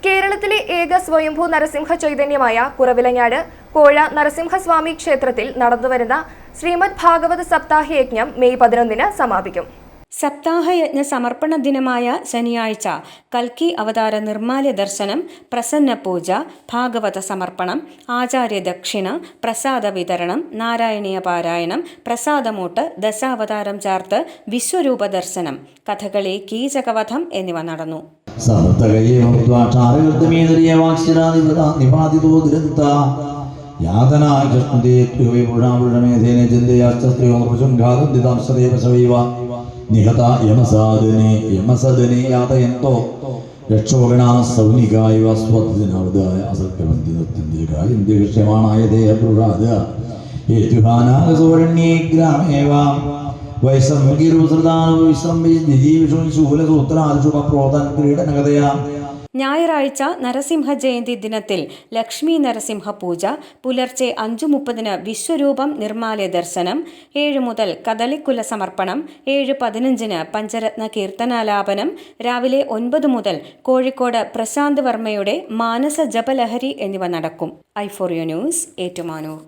കേരളത്തിലെ ഏക സ്വയംഭൂ നരസിംഹ ചൈതന്യമായ കുറവിലങ്ങാട് കോഴ നരസിംഹസ്വാമി ക്ഷേത്രത്തിൽ നടന്നുവരുന്ന ശ്രീമദ് ഭാഗവത സപ്താഹ യജ്ഞം മെയ് 11 സമാപിക്കും. സപ്താഹയജ്ഞ സമർപ്പണ ദിനമായ ശനിയാഴ്ച കൽക്കി അവതാര നിർമ്മാല്യ ദർശനം, പ്രസന്ന പൂജ, ഭാഗവത സമർപ്പണം, ആചാര്യ ദക്ഷിണ, പ്രസാദ വിതരണം, നാരായണീയ പാരായണം, പ്രസാദമൂട്ട്, ദശാവതാരം ചാർത്ത്, വിശ്വരൂപ ദർശനം, കഥകളി, കീചകവധം എന്നിവ നടന്നു. നിഹത യമസദനെ യാതയന്തോ രക്ഷോഗണാ സൗനികായ സ്വത്തിനവതായ അസത്യവന്തിനത്തിന്തികായ ദൃശ്യമാനായ ദേഹപുരാദ ഹേതുഹാനാഗസോരണ്യേ ഗ്രാമേവ വൈസംഗിരുസൃതാനു വിശ്രംബീജീവിഷു ശൂലസൂത്രാദിഷുപ്രോതൻ ക്രീഡനഗതയാ. ഞായറാഴ്ച നരസിംഹ ജയന്തി ദിനത്തിൽ ലക്ഷ്മി നരസിംഹ പൂജ, പുലർച്ചെ 5:30 വിശ്വരൂപം നിർമ്മാല്യ ദർശനം, 7 മുതൽ കദളിക്കുല സമർപ്പണം, 7:15 പഞ്ചരത്ന കീർത്തനാലാപനം, രാവിലെ 9 മുതൽ കോഴിക്കോട് പ്രശാന്ത് വർമ്മയുടെ മാനസ ജപലഹരി എന്നിവ നടക്കും. i4u news, Ettumanoor.